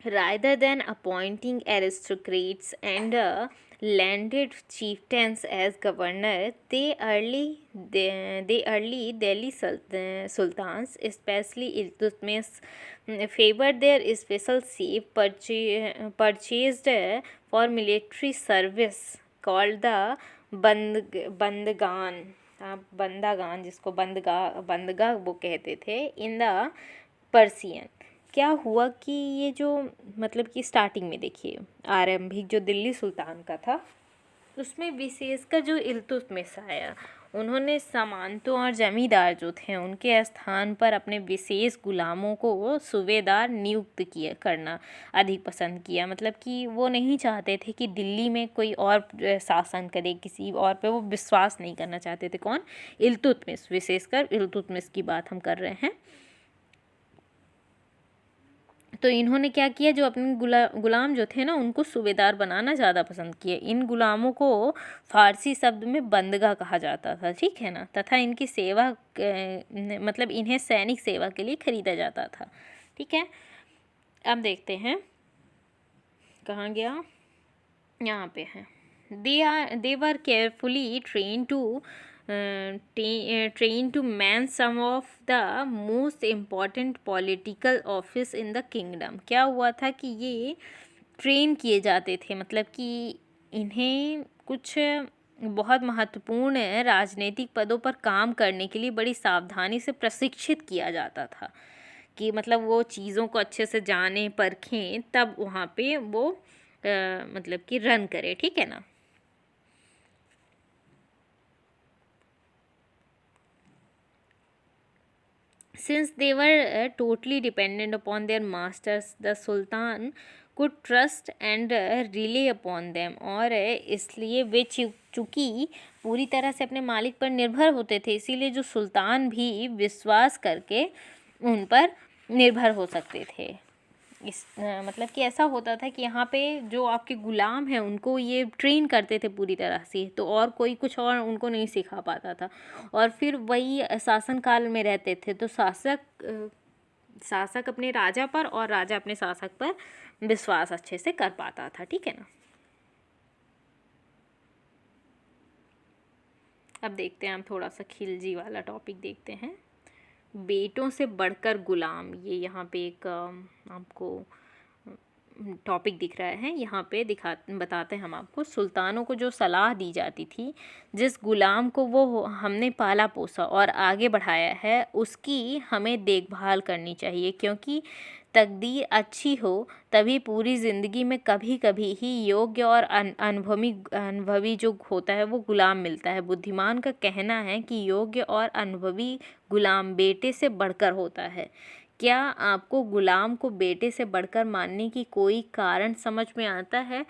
Rather than appointing aristocrats and landed chieftains as governor, they early Delhi sultans, especially Iltutmish, favored their special chief purchased for military service called the बंदगान, बंदागान, जिसको बंदगा वो कहते थे in the Persian. क्या हुआ कि ये जो मतलब कि स्टार्टिंग में देखिए आरंभिक जो दिल्ली सुल्तान का था उसमें विशेषकर जो इल्तुतमिश आया, उन्होंने सामंतों और जमींदार जो थे उनके स्थान पर अपने विशेष गुलामों को सूबेदार नियुक्त किया करना अधिक पसंद किया। मतलब कि वो नहीं चाहते थे कि दिल्ली में कोई और शासन करे, किसी और पे वो विश्वास नहीं करना चाहते थे। कौन? इल्तुतमिश, विशेषकर इल्तुतमिश की बात हम कर रहे हैं। तो इन्होंने क्या किया, जो अपने गुलाम जो थे ना उनको सूबेदार बनाना ज़्यादा पसंद किए। इन गुलामों को फारसी शब्द में बंदगा कहा जाता था, ठीक है ना, तथा इनकी सेवा मतलब इन्हें सैनिक सेवा के लिए खरीदा जाता था, ठीक है। अब देखते हैं कहाँ गया, यहाँ पे है। They were carefully trained to man some of the most important political office in the kingdom। क्या हुआ था कि ये ट्रेन किए जाते थे, मतलब कि इन्हें कुछ बहुत महत्वपूर्ण राजनीतिक पदों पर काम करने के लिए बड़ी सावधानी से प्रशिक्षित किया जाता था, कि मतलब वो चीज़ों को अच्छे से जाने परखें तब वहाँ पे वो मतलब कि रन करे, ठीक है ना। Since they were totally dependent upon their masters, the Sultan could trust and rely upon them। और इसलिए वे चूँकि पूरी तरह से अपने मालिक पर निर्भर होते थे, इसीलिए जो सुल्तान भी विश्वास करके उन पर निर्भर हो सकते थे। मतलब कि ऐसा होता था कि यहाँ पे जो आपके गुलाम हैं उनको ये ट्रेन करते थे पूरी तरह से, तो और कोई कुछ और उनको नहीं सिखा पाता था। और फिर वही शासन काल में रहते थे, तो शासक अपने राजा पर और राजा अपने शासक पर विश्वास अच्छे से कर पाता था, ठीक है ना। अब देखते हैं हम थोड़ा सा खिलजी वाला टॉपिक देखते हैं। बेटों से बढ़कर गुलाम, ये यहाँ पे एक आपको टॉपिक दिख रहा है। यहाँ पे बताते हैं हम आपको। सुल्तानों को जो सलाह दी जाती थी, जिस गुलाम को वो हमने पाला पोसा और आगे बढ़ाया है उसकी हमें देखभाल करनी चाहिए, क्योंकि तकदीर अच्छी हो तभी पूरी ज़िंदगी में कभी कभी ही योग्य और अनुभवी जो होता है वो गुलाम मिलता है। बुद्धिमान का कहना है कि योग्य और अनुभवी गुलाम बेटे से बढ़कर होता है। क्या आपको गुलाम को बेटे से बढ़कर मानने की कोई कारण समझ में आता है?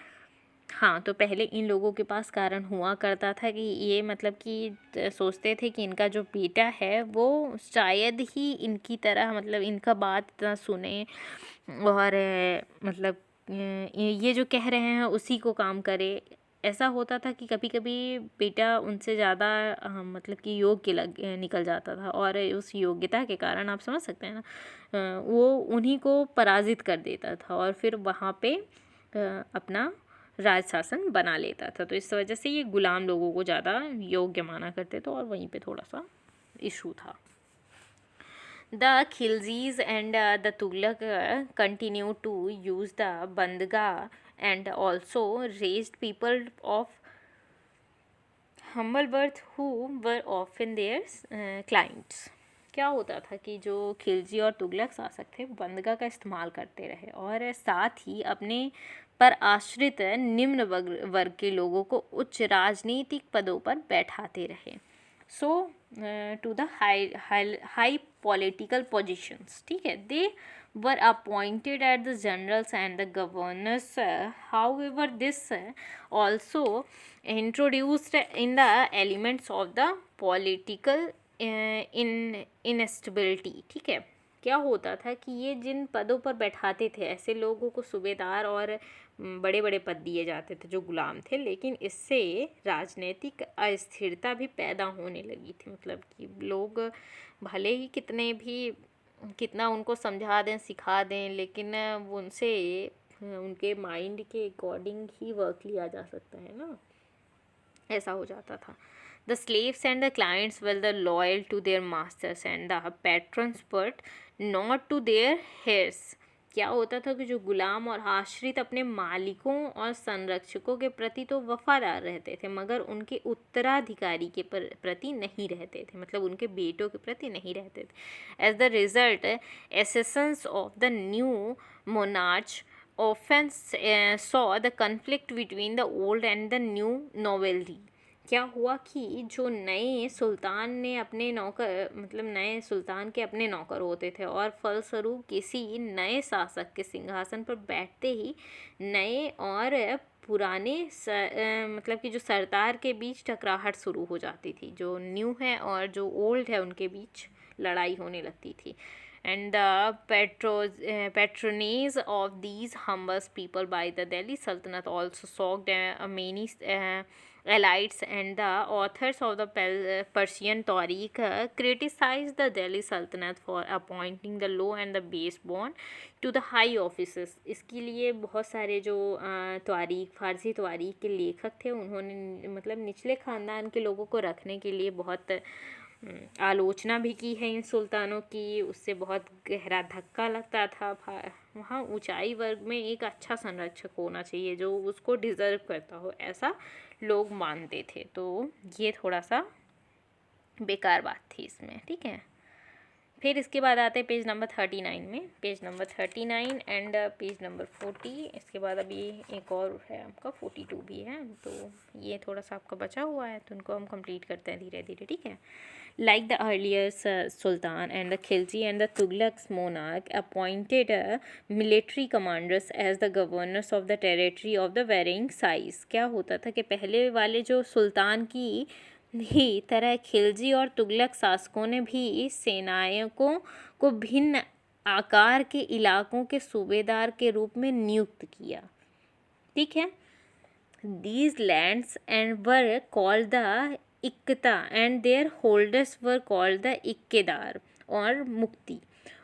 हाँ, तो पहले इन लोगों के पास कारण हुआ करता था कि ये मतलब कि सोचते थे कि इनका जो बेटा है वो शायद ही इनकी तरह मतलब इनका बात इतना सुने और मतलब ये जो कह रहे हैं उसी को काम करे। ऐसा होता था कि कभी कभी बेटा उनसे ज़्यादा मतलब कि योग्य निकल जाता था, और उस योग्यता के कारण आप समझ सकते हैं ना, वो उन्हीं को पराजित कर देता था और फिर वहाँ पे अपना राज शासन बना लेता था। तो इस वजह से ये गुलाम लोगों को ज़्यादा योग्य माना करते थे और वहीं पे थोड़ा सा इशू था। The Khiljis and the Tughlaq continued to use the Bandga and also raised people of humble birth who were often their clients। क्या होता था कि जो खिलजी और तुगलक शासक थे बंदगा का इस्तेमाल करते रहे और साथ ही अपने पर आश्रित निम्न वर्ग के लोगों को उच्च राजनीतिक पदों पर बैठाते रहे। So to the high political positions, ठीक है, they were appointed at the generals and the governors. However this also introduced in the elements of the political instability। ठीक है, क्या होता था कि ये जिन पदों पर बैठाते थे ऐसे लोगों को सूबेदार और बड़े बड़े पद दिए जाते थे जो गुलाम थे, लेकिन इससे राजनीतिक अस्थिरता भी पैदा होने लगी थी। मतलब कि लोग भले ही कितने भी कितना उनको समझा दें सिखा दें, लेकिन वो उनसे उनके माइंड के अकॉर्डिंग ही वर्क लिया जा सकता है ना, ऐसा हो जाता था. The slaves and the clients were the loyal to their masters and the patrons but not to their heirs. क्या होता था कि जो गुलाम और आश्रित अपने मालिकों और संरक्षकों के प्रति तो वफादार रहते थे, मगर उनके उत्तराधिकारी के प्रति नहीं रहते थे, मतलब उनके बेटों के प्रति नहीं रहते थे. As the result accessions of the new monarch often saw the conflict between the old and the new nobility. क्या हुआ कि जो नए सुल्तान ने अपने नौकर, मतलब नए सुल्तान के अपने नौकर होते थे, और फलस्वरूप किसी नए शासक के सिंहासन पर बैठते ही नए और पुराने मतलब कि जो सरदार के बीच टकराहट शुरू हो जाती थी. जो न्यू है और जो ओल्ड है उनके बीच लड़ाई होने लगती थी. And the patronage of these humble people by the Delhi Sultanate also shocked many elites, and the authors of the Persian Tariq criticized the Delhi Sultanate for appointing the low and the base born to the high offices. इसके लिए बहुत सारे जो तारीख, फारसी तारीख के लेखक थे, उन्होंने मतलब निचले ख़ानदान के लोगों को रखने के लिए बहुत आलोचना भी की है इन सुल्तानों की. उससे बहुत गहरा धक्का लगता था. वहाँ ऊंचाई वर्ग में एक अच्छा संरक्षक होना चाहिए जो उसको डिज़र्व करता हो, ऐसा लोग मानते थे. तो ये थोड़ा सा बेकार बात थी इसमें, ठीक है. फिर इसके बाद आते हैं पेज नंबर 39 में, page number 39 and page number 40. इसके बाद अभी एक और है आपका 42 भी है, तो ये थोड़ा सा आपका बचा हुआ है, तो उनको हम कंप्लीट करते हैं धीरे धीरे, ठीक है. Like the earlier Sultan and the Khilji and the Tughlaq's monarch appointed military commanders as the governors of the territory of the varying size. क्या होता था कि पहले वाले जो सुल्तान की ही तरह खिलजी और तुगलक शासकों ने भी सेनायकों को भिन्न आकार के इलाकों के सूबेदार के रूप में नियुक्त किया, ठीक है. These lands and were called the iqta and their holders were called the iqtadar और मुक्ति.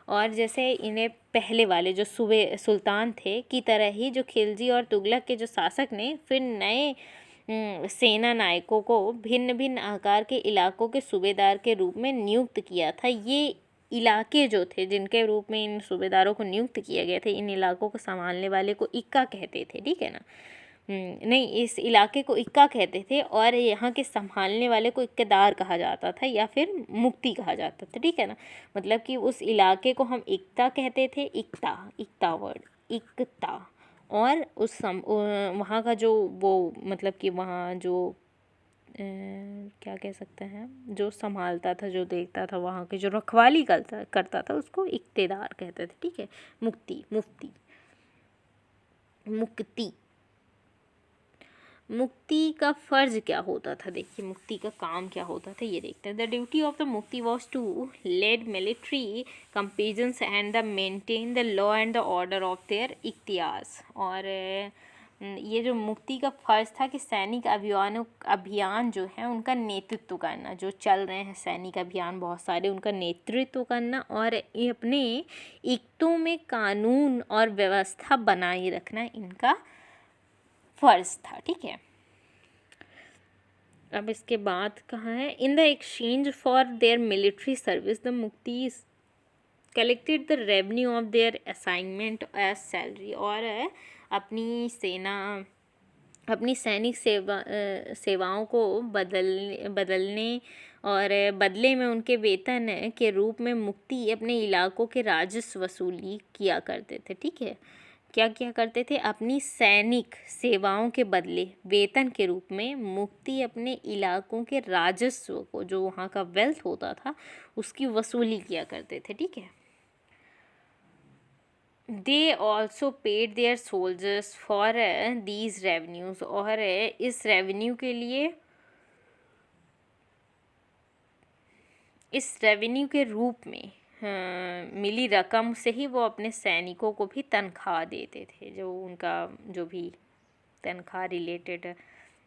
और जैसे इन्हें पहले वाले जो सुल्तान थे की तरह ही जो खिलजी और तुगलक के जो शासक ने फिर नए सेना नायकों को भिन्न भिन्न आकार के इलाकों के सूबेदार के रूप में नियुक्त किया था. ये इलाके जो थे जिनके रूप में इन सूबेदारों को नियुक्त किया गया था, इन इलाकों को संभालने वाले को इक्का कहते थे, ठीक है ना. नहीं, इस इलाके को इक्का कहते थे और यहाँ के संभालने वाले को इक्केदार कहा जाता था या फिर मुक्ति कहा जाता था, ठीक है ना. मतलब कि उस इलाके को हम इक्ता कहते थे, इक्ता वर्ड इक्ता. और उस वहाँ का जो वो मतलब कि वहाँ जो क्या कह सकते हैं, जो संभालता था, जो देखता था, वहाँ की जो रखवाली करता था उसको इक्तेदार कहते थे, ठीक है. मुक्ति, मुफ्ती, मुक्ति. मुक्ति का फ़र्ज़ क्या होता था, देखिए मुक्ति का काम क्या होता था ये देखते हैं. The duty of the muqti was to lead military campaigns and the maintain the law and the order of their ikhtiyars. और ये जो मुक्ति का फ़र्ज़ था कि सैनिक अभियान जो है उनका नेतृत्व करना, जो चल रहे हैं सैनिक अभियान बहुत सारे, उनका नेतृत्व करना और ये अपने इक्तों में कानून और व्यवस्था बनाए रखना इनका फ़र्ज़ था, ठीक है. अब इसके बाद कहाँ है, in the exchange for their military service the muqtis collected the revenue of their assignment as salary. और अपनी सैनिक सेवाओं को बदलने और बदले में उनके वेतन के रूप में मुक्ति अपने इलाकों के राजस्व वसूली किया करते थे, ठीक है. क्या किया करते थे, अपनी सैनिक सेवाओं के बदले वेतन के रूप में मुक्ति अपने इलाकों के राजस्व को, जो वहाँ का वेल्थ होता था, उसकी वसूली किया करते थे, ठीक है. They also paid their soldiers for these revenues. और इस रेवेन्यू के लिए, इस रेवेन्यू के रूप में मिली रकम से ही वो अपने सैनिकों को भी तनख्वाह देते थे, जो उनका जो भी तनख्वाह रिलेटेड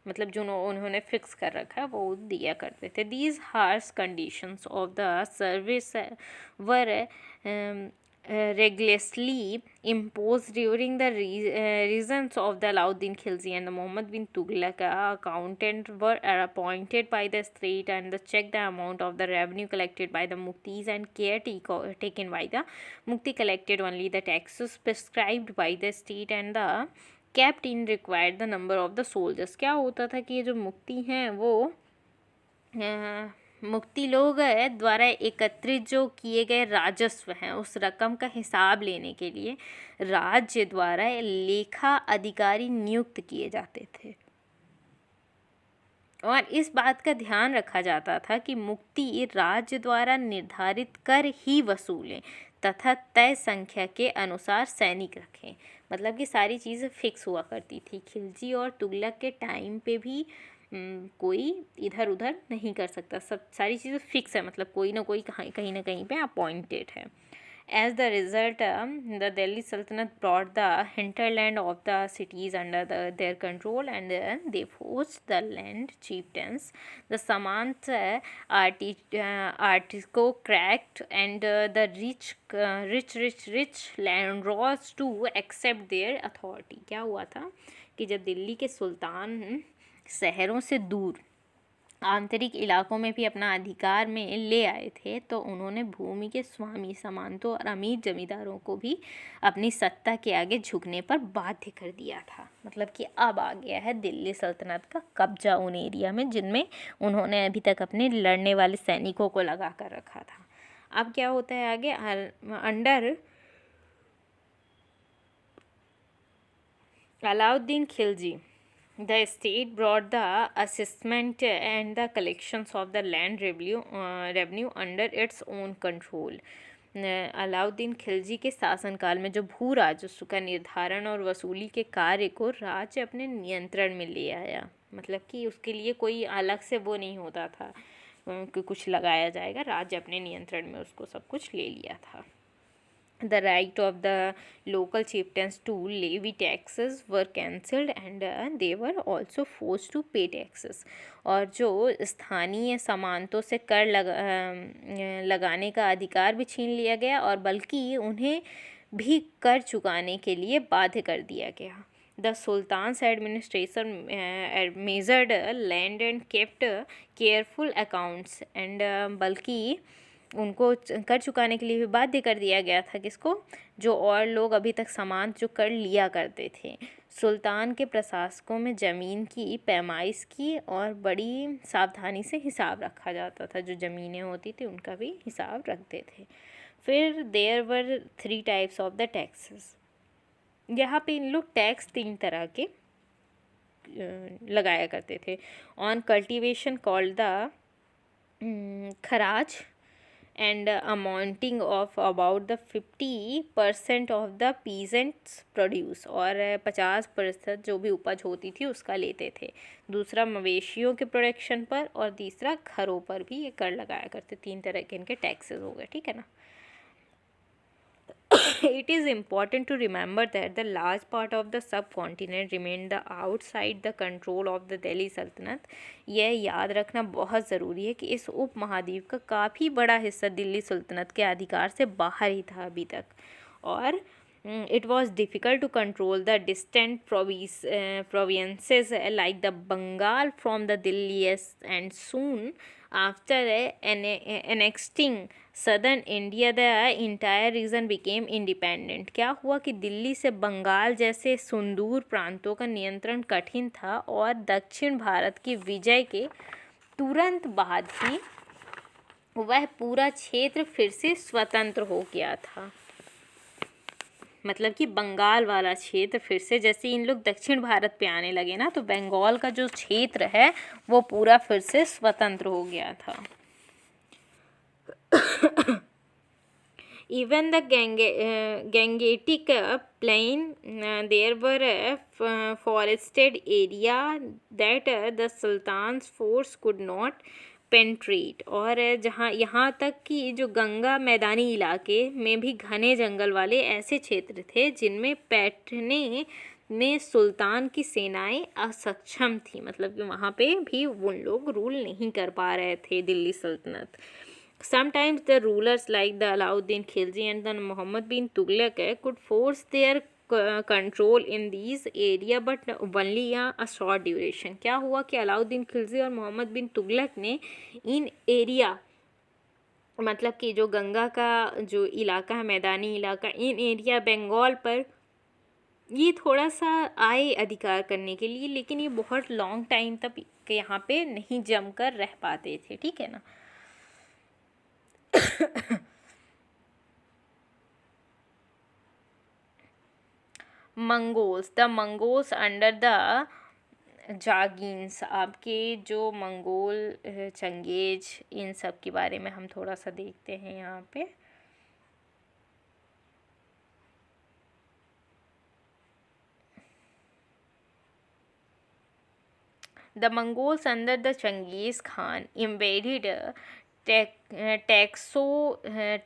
मतलब जो उन्होंने फिक्स कर रखा है वो दिया करते थे। These harsh conditions of the service were rigorously imposed during the reigns of the Alauddin Khilji and the Muhammad bin Tughlaq. Accountants were appointed by the state and check the amount of the revenue collected by the muftis and care taken by the mufti collected only the taxes prescribed by the state and the kept in required the number of the soldiers. क्या होता था कि ये जो मुफ्ती हैं वो मुफ्ती लोग द्वारा एकत्रित जो किए गए राजस्व हैं उस रकम का हिसाब लेने के लिए राज्य द्वारा लेखा अधिकारी नियुक्त किए जाते थे और इस बात का ध्यान रखा जाता था कि मुफ्ती राज्य द्वारा निर्धारित कर ही वसूलें तथा तय संख्या के अनुसार सैनिक रखें। मतलब कि सारी चीज़ें फिक्स हुआ करती थी। खिलजी और तुगलक के टाइम पे भी कोई इधर उधर नहीं कर सकता, सब सारी चीज़ें फिक्स है, मतलब कोई ना कोई कहीं ना कहीं पे अपॉइंटेड है। As the result, the Delhi Sultanate brought the hinterland of the cities under their control and they forced the land chieftains, the Samant aristocrats and the rich landlords to accept their authority. क्या हुआ था कि जब दिल्ली के सुल्तान शहरों से दूर आंतरिक इलाकों में भी अपना अधिकार में ले आए थे तो उन्होंने भूमि के स्वामी सामंतों और अमीर जमींदारों को भी अपनी सत्ता के आगे झुकने पर बाध्य कर दिया था। मतलब कि अब आ गया है दिल्ली सल्तनत का कब्जा उन एरिया में जिनमें उन्होंने अभी तक अपने लड़ने वाले सैनिकों को लगा कर रखा था। अब क्या होता है आगे, under Alauddin Khilji the state brought the assessment and the collections of the land revenue under its own control. Alauddin Khilji के शासनकाल में जो भू राजस्व का निर्धारण और वसूली के कार्य को राज्य अपने नियंत्रण में ले आया। मतलब कि उसके लिए कोई अलग से वो नहीं होता था कि कुछ लगाया जाएगा, राज्य अपने नियंत्रण में उसको सब कुछ ले लिया था। The right of the local chieftains to levy taxes were cancelled and they were also forced to pay taxes. और जो स्थानीय सामंतों से कर लगाने का अधिकार भी छीन लिया गया और बल्कि उन्हें भी कर चुकाने के लिए बाध्य कर दिया गया। The Sultan's administration measured land and kept careful accounts and बल्कि उनको कर चुकाने के लिए भी बाध्य कर दिया गया था किसको, जो और लोग अभी तक सामान जो कर लिया करते थे। सुल्तान के प्रशासकों में ज़मीन की पैमाइश की और बड़ी सावधानी से हिसाब रखा जाता था, जो ज़मीनें होती थी उनका भी हिसाब रखते थे। फिर there were 3 types of the taxes. यहाँ पे इन लोग टैक्स 3 तरह के लगाया करते थे। On cultivation called the kharaj and amounting of about the 50% of the peasants produce, और 50% जो भी उपज होती थी उसका लेते थे। दूसरा मवेशियों के प्रोडक्शन पर और तीसरा घरों पर भी ये कर लगाया करते। 3 तरह के इनके टैक्सेस हो गए, ठीक है ना। It is important to remember that the large part of the subcontinent remained the outside the control of the Delhi Sultanate. यह याद रखना बहुत ज़रूरी है कि इस उप महाद्वीप का काफ़ी बड़ा हिस्सा दिल्ली सुल्तनत के अधिकार से बाहर ही था अभी तक, और it was difficult to control the distant provinces like the Bengal from the Delhi, and soon after annexing southern India the entire region became independent. क्या हुआ कि दिल्ली से बंगाल जैसे सुदूर प्रांतों का नियंत्रण कठिन था और दक्षिण भारत की विजय के तुरंत बाद ही वह पूरा क्षेत्र फिर से स्वतंत्र हो गया था। मतलब कि बंगाल वाला क्षेत्र फिर से, जैसे इन लोग दक्षिण भारत पे आने लगे ना, तो बंगाल का जो क्षेत्र है वो पूरा फिर से स्वतंत्र हो गया था। Even the Gangetic plain, there were a forested area that the Sultan's force could not penetrate, और जहाँ यहाँ तक कि जो गंगा मैदानी इलाके में भी घने जंगल वाले ऐसे क्षेत्र थे जिनमें बैठने में सुल्तान की सेनाएं असक्षम थी, मतलब कि वहाँ पे भी उन लोग रूल नहीं कर पा रहे थे दिल्ली सल्तनत। Sometimes the rulers like the Alauddin Khilji and the Muhammad bin Tughlaq could force their control in these area but only a short duration। क्या हुआ कि अलाउद्दीन खिलजी और मोहम्मद बिन तुगलक ने इन एरिया, मतलब कि जो गंगा का जो इलाका है, मैदानी इलाका, इन एरिया बंगाल पर ये थोड़ा सा आए अधिकार करने के लिए, लेकिन ये बहुत लॉन्ग टाइम तक यहाँ पे नहीं जमकर रह पाते थे, ठीक है ना। Mongols, the Mongols under the जागीन्स, आपके जो मंगोल चंगेज, इन सब के बारे में हम थोड़ा सा देखते हैं यहाँ पे। The Mongols under the Genghis Khan invaded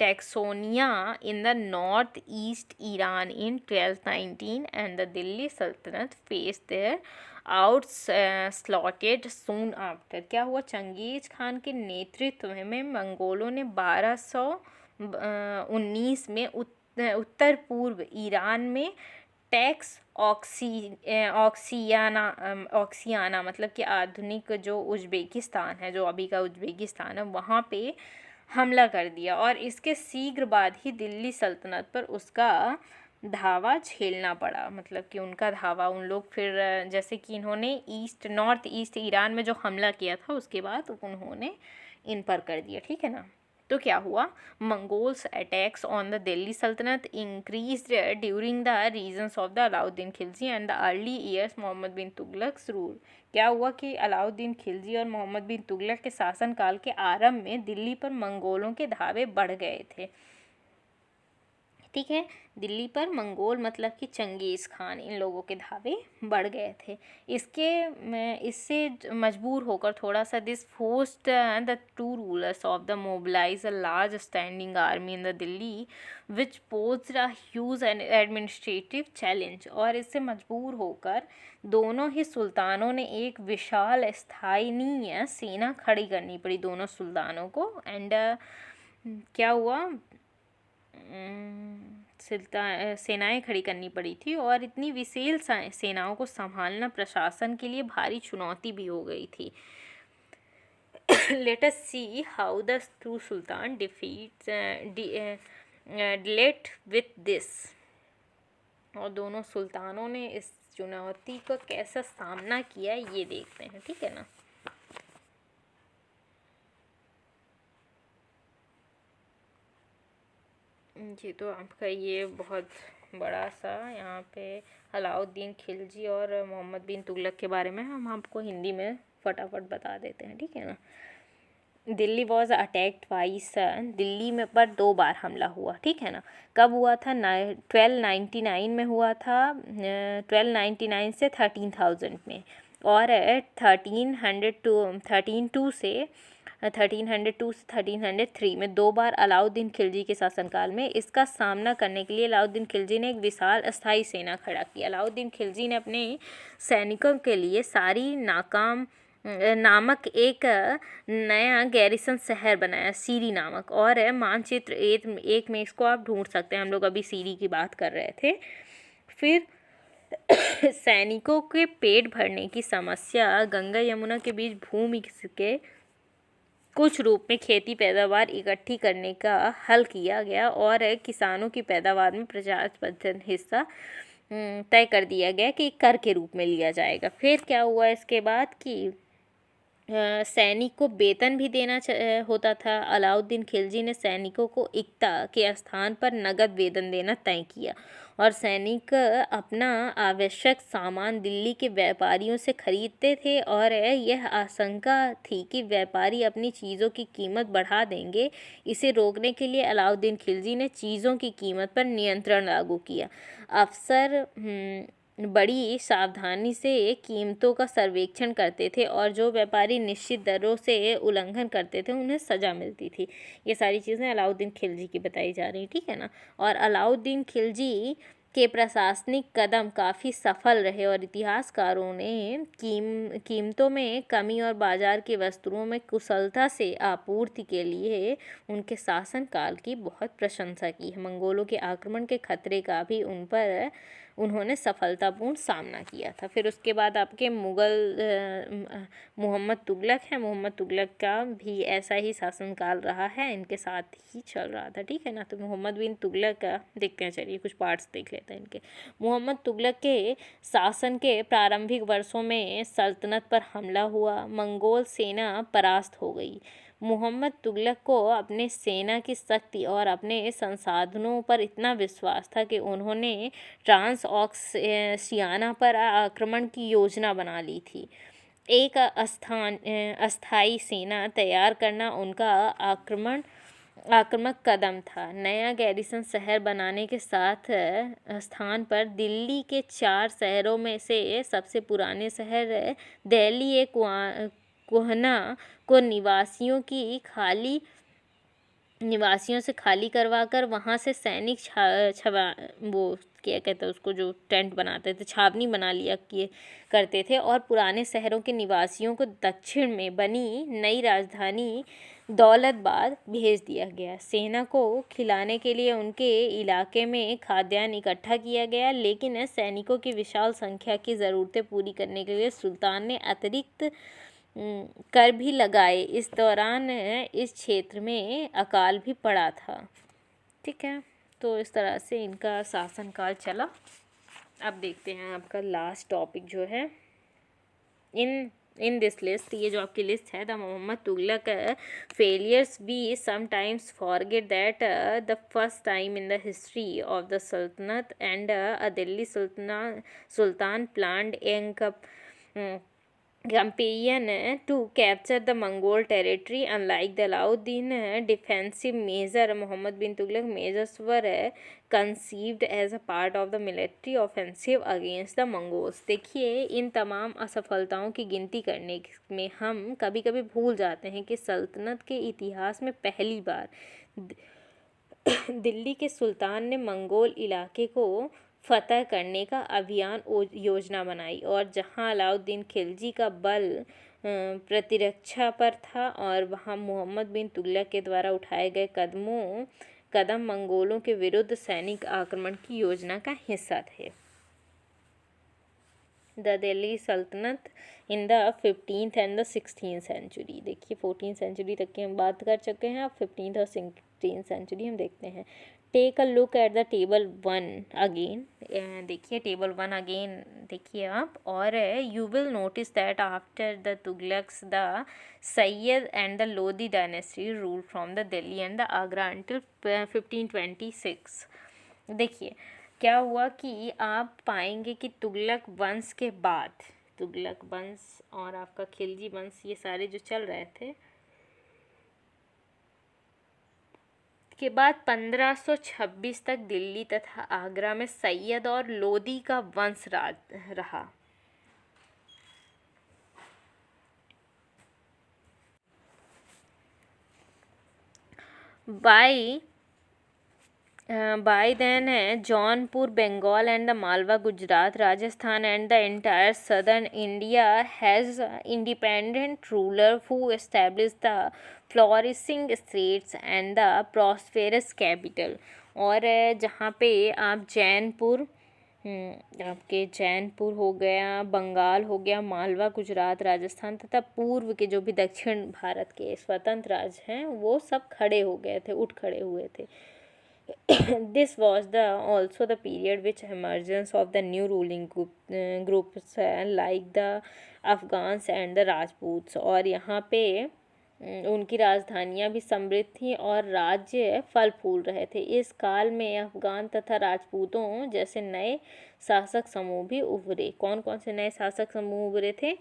Taxonia in the northeast Iran in 1219 and the Delhi Sultanate faced their outslotted soon after। क्या हुआ, चंगेज खान के नेतृत्व में मंगोलों ने 1219 में उत्तर पूर्व ईरान में टैक्स ऑक्सियाना, मतलब कि आधुनिक जो उज़्बेकिस्तान है, जो अभी का उज़्बेकिस्तान है, वहाँ पे हमला कर दिया और इसके शीघ्र बाद ही दिल्ली सल्तनत पर उसका धावा झेलना पड़ा। मतलब कि उनका धावा उन लोग फिर, जैसे कि इन्होंने नॉर्थ ईस्ट ईरान में जो हमला किया था उसके बाद उन्होंने इन पर कर दिया, ठीक है ना। तो क्या हुआ, Mongols attacks on the Delhi Sultanat increased during the reigns of the Alauddin Khilji and the early years Muhammad bin Tughlaq's rule. क्या हुआ कि अलाउद्दीन खिलजी और मोहम्मद बिन तुगलक के शासनकाल के आरंभ में दिल्ली पर मंगोलों के धावे बढ़ गए थे, ठीक है। दिल्ली पर मंगोल मतलब कि चंगेज़ खान, इन लोगों के धावे बढ़ गए थे। इससे मजबूर होकर थोड़ा सा this forced the two rulers of the mobilise a large standing army in the Delhi which posed a huge administrative challenge. और इससे मजबूर होकर दोनों ही सुल्तानों ने एक विशाल स्थानीय सेना खड़ी करनी पड़ी दोनों सुल्तानों को। एंड क्या हुआ, सेनाएं खड़ी करनी पड़ी थी और इतनी विशाल सेनाओं को संभालना प्रशासन के लिए भारी चुनौती भी हो गई थी। Let us see how the two sultan dealt with this. और दोनों सुल्तानों ने इस चुनौती का कैसा सामना किया ये देखते हैं, ठीक है ना। ये तो आपका ये बहुत बड़ा सा यहाँ पे अलाउद्दीन खिलजी और मोहम्मद बिन तुगलक के बारे में हम आपको हिंदी में फटाफट बता देते हैं, ठीक है ना। Delhi was attacked twice, Delhi में पर 2 बार हमला हुआ, ठीक है ना। कब हुआ था, 1299 में हुआ था, 1299 से 13,000 में, और 1302 से 1303 में 2 बार अलाउद्दीन खिलजी के शासनकाल में। इसका सामना करने के लिए अलाउद्दीन खिलजी ने एक विशाल अस्थायी सेना खड़ा की। अलाउद्दीन खिलजी ने अपने सैनिकों के लिए सारी नामक एक नया गैरिसन शहर बनाया, सीरी नामक, और मानचित्र एक में इसको आप ढूंढ सकते हैं, हम लोग अभी सीरी की बात कर रहे थे। फिर सैनिकों के पेट भरने की समस्या, गंगा यमुना के बीच भूमि के कुछ रूप में खेती पैदावार इकट्ठी करने का हल किया गया और किसानों की पैदावार में 50% हिस्सा तय कर दिया गया कि कर के रूप में लिया जाएगा। फिर क्या हुआ इसके बाद कि सैनिक को वेतन भी देना होता था। अलाउद्दीन खिलजी ने सैनिकों को इक्ता के स्थान पर नगद वेतन देना तय किया और सैनिक अपना आवश्यक सामान दिल्ली के व्यापारियों से खरीदते थे और यह आशंका थी कि व्यापारी अपनी चीज़ों की कीमत बढ़ा देंगे। इसे रोकने के लिए अलाउद्दीन खिलजी ने चीज़ों की कीमत पर नियंत्रण लागू किया। बड़ी सावधानी से कीमतों का सर्वेक्षण करते थे और जो व्यापारी निश्चित दरों से उल्लंघन करते थे उन्हें सज़ा मिलती थी। ये सारी चीज़ें अलाउद्दीन खिलजी की बताई जा रही, ठीक है ना। और अलाउद्दीन खिलजी के प्रशासनिक कदम काफ़ी सफल रहे और इतिहासकारों ने कीमतों में कमी और बाजार की वस्तुओं में कुशलता से आपूर्ति के लिए उनके शासनकाल की बहुत प्रशंसा की है। मंगोलों के आक्रमण के खतरे का भी उन पर उन्होंने सफलतापूर्ण सामना किया था। फिर उसके बाद आपके मुग़ल मोहम्मद तुगलक है। मोहम्मद तुगलक का भी ऐसा ही शासनकाल रहा है, इनके साथ ही चल रहा था, ठीक है ना। तो मोहम्मद बिन तुगलक का देखते हैं, चलिए कुछ पार्ट्स देख लेते हैं इनके। मोहम्मद तुगलक के शासन के प्रारंभिक वर्षों में सल्तनत पर हमला हुआ, मंगोल सेना परास्त हो गई। मोहम्मद तुगलक को अपने सेना की शक्ति और अपने संसाधनों पर इतना विश्वास था कि उन्होंने ट्रांसऑक्सियाना पर आक्रमण की योजना बना ली थी। एक अस्थायी सेना तैयार करना उनका आक्रामक कदम था। नया गैरिसन शहर बनाने के साथ स्थान पर दिल्ली के 4 शहरों में से सबसे पुराने शहर दिल्ली एक कोहना को निवासियों से खाली करवाकर वहाँ से सैनिक वो क्या कहते हैं उसको, जो टेंट बनाते थे, छावनी बना लिया करते थे और पुराने शहरों के निवासियों को दक्षिण में बनी नई राजधानी दौलताबाद भेज दिया गया। सेना को खिलाने के लिए उनके इलाके में खाद्यान्न इकट्ठा किया गया, लेकिन सैनिकों की विशाल संख्या की ज़रूरतें पूरी करने के लिए सुल्तान ने अतिरिक्त कर भी लगाए। इस दौरान इस क्षेत्र में अकाल भी पड़ा था, ठीक है। तो इस तरह से इनका शासनकाल चला। अब देखते हैं आपका लास्ट टॉपिक जो है इन दिस लिस्ट। ये जो आपकी लिस्ट है, the Muhammad Tughlaq failures, we sometimes forget that the first time in the history of the Sultanat and a Delhi sultan planned campaign to capture the Mongol territory. Unlike the Alauddin defensive measure, Muhammad bin Tughlaq measures were conceived as a part of the military offensive against the Mongols. देखिए, इन तमाम असफलताओं की गिनती करने में हम कभी कभी भूल जाते हैं कि सल्तनत के इतिहास में पहली बार दिल्ली के सुल्तान ने मंगोल इलाके को फतह करने का अभियान योजना बनाई और जहां अलाउद्दीन खिलजी का बल प्रतिरक्षा पर था और वहां मोहम्मद बिन तुगलक के द्वारा उठाए गए कदम मंगोलों के विरुद्ध सैनिक आक्रमण की योजना का हिस्सा थे। The Delhi Sultanate in the 15th and the 16th century. देखिए 14th सेंचुरी तक की हम बात कर चुके हैं, अब 15th और 16th सेंचुरी हम देखते हैं। Take a look at the table 1 again. देखिए टेबल 1 अगेन देखिए आप, और you will notice that after the Tughlaqs the Sayyid and the Lodi dynasty rule from the Delhi and the Agra until 1526। देखिए क्या हुआ कि आप पाएंगे कि तुगलक वंश के बाद, तुगलक वंश और आपका खिलजी वंश, ये सारे जो चल रहे थे के बाद 1526 तक दिल्ली तथा आगरा में सैयद और लोधी का वंश राज रहा। By then, Jaunpur, Bengal and the Malwa, Gujarat, Rajasthan and the entire southern India has independent ruler who established the flourishing states and the prosperous capital. और जहाँ पे आप आपके जैनपुर हो गया, बंगाल हो गया, मालवा, गुजरात, राजस्थान तथा पूर्व के जो भी दक्षिण भारत के स्वतंत्र राज्य हैं वो सब खड़े हो गए थे, उठ खड़े हुए थे। This was also the period which emergence of the new ruling groups like the Afghans and the Rajputs। और यहाँ पे उनकी राजधानियाँ भी समृद्ध थीं और राज्य फल फूल रहे थे। इस काल में अफगान तथा राजपूतों जैसे नए शासक समूह भी उभरे। कौन कौन से नए शासक समूह उभरे थे?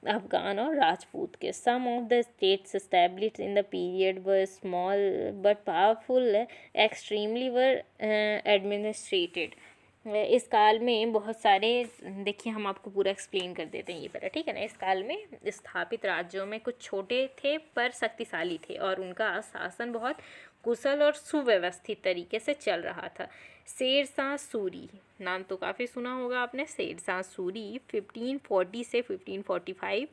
अफगान और राजपूत के। Some of the states established in the period were small but powerful, extremely were administrated। इस काल में बहुत सारे, देखिए हम आपको पूरा एक्सप्लेन कर देते हैं ये पहले, ठीक है ना। इस काल में स्थापित राज्यों में कुछ छोटे थे पर शक्तिशाली थे और उनका शासन बहुत कुशल और सुव्यवस्थित तरीके से चल रहा था। शेरशाह सूरी, नाम तो काफ़ी सुना होगा आपने। शेरशाह सूरी 1540 से 1545,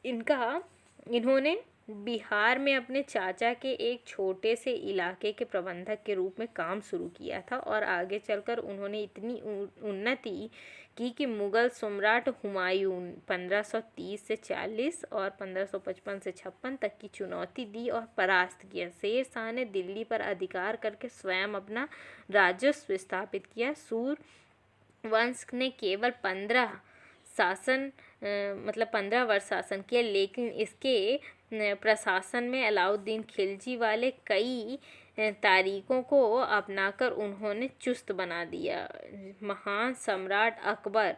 इन्होंने बिहार में अपने चाचा के एक छोटे से इलाके के प्रबंधक के रूप में काम शुरू किया था और आगे चलकर उन्होंने इतनी उन्नति की कि मुगल सम्राट हुमायूं 1530 से 40 और 1555 से 56 तक की चुनौती दी और परास्त किया। शेर शाह ने दिल्ली पर अधिकार करके स्वयं अपना राजस्व स्थापित किया। सूर वंश ने केवल 15 वर्ष शासन किया, लेकिन इसके प्रशासन में अलाउद्दीन खिलजी वाले कई तारीखों को अपनाकर उन्होंने चुस्त बना दिया। महान सम्राट अकबर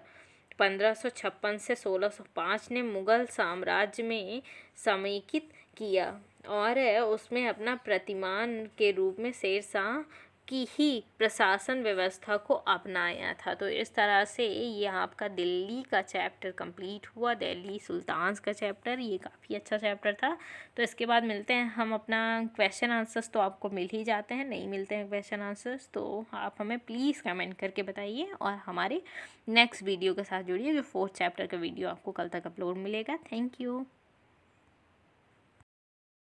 1556 से 1605 ने मुगल साम्राज्य में समेकित किया और उसमें अपना प्रतिमान के रूप में शेरशाह की ही प्रशासन व्यवस्था को अपनाया था। तो इस तरह से ये आपका दिल्ली का चैप्टर कंप्लीट हुआ, दिल्ली सुल्तान्स का चैप्टर। ये काफ़ी अच्छा चैप्टर था। तो इसके बाद मिलते हैं हम, अपना क्वेश्चन आंसर्स तो आपको मिल ही जाते हैं, नहीं मिलते हैं क्वेश्चन आंसर्स तो आप हमें प्लीज़ कमेंट करके बताइए और हमारे नेक्स्ट वीडियो के साथ जुड़िए, जो 4th चैप्टर का वीडियो आपको कल तक अपलोड मिलेगा। Thank you.